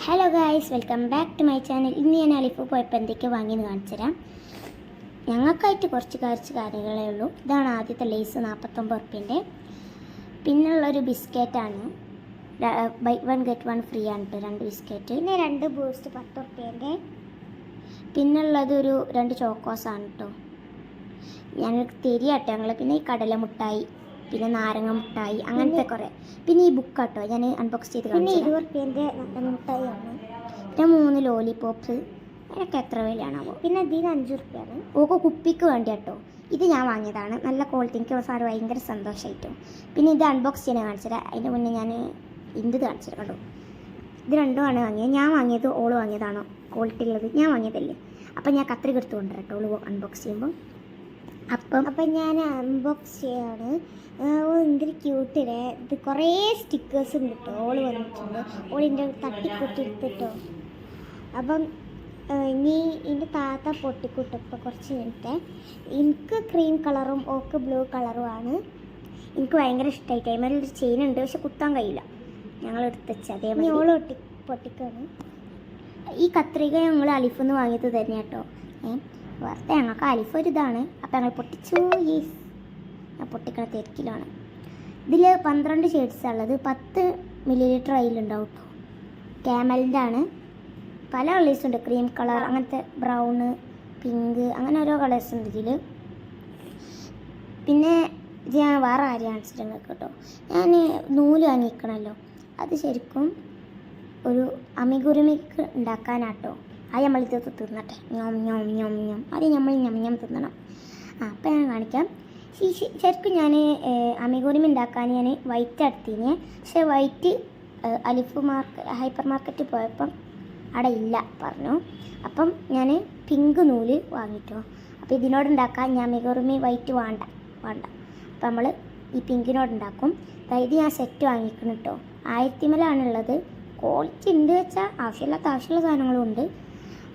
Hello guys, welcome back to my channel. ഇന്ന് ഞാൻ അലിഫ് പോയപ്പോൾ എന്തൊക്കെ വാങ്ങിയെന്ന് കാണിച്ചു തരാം. ഞങ്ങൾക്കായിട്ട് കുറച്ച് കാര്യങ്ങളേ ഉള്ളൂ. ഇതാണ് ആദ്യത്തെ ലേസ് 49 റുപ്യൻ്റെ. പിന്നുള്ളൊരു ബിസ്ക്കറ്റാണ്, ബൈ 1 ഗെറ്റ് 1 ഫ്രീ ആണ് കേട്ടോ, 2 ബിസ്ക്കറ്റ്. പിന്നെ 2 ബൂസ്റ്റ് 10 റുപ്യൻ്റെ. പിന്നുള്ളതൊരു 2 ചോക്കോസാണ് കേട്ടോ. ഞങ്ങൾക്ക് തരികട്ടോ ഞങ്ങൾ. പിന്നെ ഈ കടല മുട്ടായി, പിന്നെ നാരങ്ങ മുട്ടായി, അങ്ങനത്തെ കുറേ. പിന്നെ ഈ ബുക്ക് കേട്ടോ ഞാൻ അൺബോക്സ് ചെയ്ത് കാണിച്ചു. പിന്നെ 20 റുപ്യൻ്റെ മുട്ടായിയാണ്. പിന്നെ 3 ലോലിപോപ്സ്, അതിനൊക്കെ എത്ര വിലയാണാവോ. പിന്നെ ഇതിന് 5 റുപ്യാണ്. ഓക്കെ കുപ്പിക്ക് വേണ്ടി കേട്ടോ. ഇത് ഞാൻ വാങ്ങിയതാണ്, നല്ല ക്വാളിറ്റി. എനിക്ക് സാറ് ഭയങ്കര സന്തോഷമായിട്ടു. പിന്നെ ഇത് അൺബോക്സ് ചെയ്യാൻ കാണിച്ചത്. അതിൻ്റെ മുന്നേ ഞാൻ ഇന്ത് കാണിച്ചത് കേട്ടോ. ഇത് രണ്ടുമാണ് വാങ്ങിയത്. ഞാൻ വാങ്ങിയത് ഓള് വാങ്ങിയതാണോ ക്വാളിറ്റി ഉള്ളത്? ഞാൻ വാങ്ങിയതല്ലേ. അപ്പം ഞാൻ കത്രിക എടുത്ത് കൊണ്ടുവരാം കേട്ടോ ഓള് അൺബോക്സ് ചെയ്യുമ്പോൾ. അപ്പം ഞാൻ അൺബോക്സ് ചെയ്യാണ്. എന്തൊരു ക്യൂട്ടില്ലേ ഇത്. കുറേ സ്റ്റിക്കേഴ്സ് ഉണ്ട് കേട്ടോ. ഓള് വന്നിട്ടുണ്ട്, ഓളിൻ്റെ തട്ടിക്കൂട്ടി എടുത്തിട്ടോ. അപ്പം ഇനി ഇതിൻ്റെ താത്ത പൊട്ടിക്കൂട്ടപ്പോൾ കുറച്ച് മിനിറ്റ്. എനിക്ക് ക്രീം കളറും ഓക്ക് ബ്ലൂ കളറുമാണ്. എനിക്ക് ഭയങ്കര ഇഷ്ടമായിട്ട്. അതിമേലൊരു ചെയിൻ ഉണ്ട്, പക്ഷെ കുത്താൻ കഴിയില്ല. ഞങ്ങൾ എടുത്ത് വെച്ച് അതേപോലെ ഓള് പൊട്ടിക്കാണ്. ഈ കത്രിക ഞങ്ങൾ അലിഫിൽ നിന്ന് വാങ്ങിയത് തന്നെ കേട്ടോ. വെറുതെ ഞങ്ങൾക്ക് അലിഫ് ഒരു ഇതാണ്. അപ്പം ഞങ്ങൾ പൊട്ടിച്ചു. യെസ്, ഞാൻ പൊട്ടിക്കണ തിരക്കിലാണ്. ഇതിൽ 12 ഷെയ്ഡ്സാണ് ഉള്ളത്. 10 ml അതിലുണ്ടാവും കേട്ടോ. ക്യാമലിൻ്റെ ആണ്. പല കളേഴ്സ് ഉണ്ട്, ക്രീം കളർ, അങ്ങനത്തെ ബ്രൗണ്, പിങ്ക്, അങ്ങനെ ഓരോ കളേഴ്സ് ഉണ്ട് ഇതിൽ. പിന്നെ ഇത് ഞാൻ വേറെ കാര്യം കാണിച്ചിട്ടുണ്ട് കേട്ടോ. ഞാൻ നൂല് വാങ്ങിക്കണമല്ലോ, അത് ശരിക്കും ഒരു അമിഗുരുമിക്ക് ഉണ്ടാക്കാനാട്ടോ. അത് നമ്മളിത് തിന്നട്ടെ. ഞോം ഞോം ഞോം ഞോം. അത് നമ്മൾ ഞം തിന്നണം. അപ്പം ഞാൻ കാണിക്കാം. ശരിക്കും ഞാൻ അമിഗുരുമി ഉണ്ടാക്കാൻ ഞാൻ വൈറ്റ് എടുത്തിന്. പക്ഷേ വൈറ്റ് അലിഫ് ഹൈപ്പർ മാർക്കറ്റിൽ പോയപ്പം അവിടെ ഇല്ല പറഞ്ഞു. അപ്പം ഞാൻ പിങ്ക് നൂല് വാങ്ങിട്ടോ. അപ്പോൾ ഇതിനോട് ഉണ്ടാക്കാൻ ഞാൻ അമിഗുരുമി വൈറ്റ് വേണ്ട. അപ്പം നമ്മൾ ഈ പിങ്കിനോട് ഉണ്ടാക്കും. ഇത് ഞാൻ സെറ്റ് വാങ്ങിക്കണം കേട്ടോ. 1000 ക്വാളിറ്റി ഉണ്ട് വെച്ചാൽ ആവശ്യമുള്ള സാധനങ്ങളും ഉണ്ട്.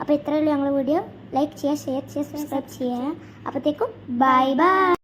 അപ്പോൾ ഇത്രയേ ഉള്ളൂ ഞങ്ങൾ വീഡിയോ. ലൈക്ക് ചെയ്യുക, ഷെയർ ചെയ്യുക, സബ്സ്ക്രൈബ് ചെയ്യുക. അപ്പോഴത്തേക്കും ബൈ ബൈ.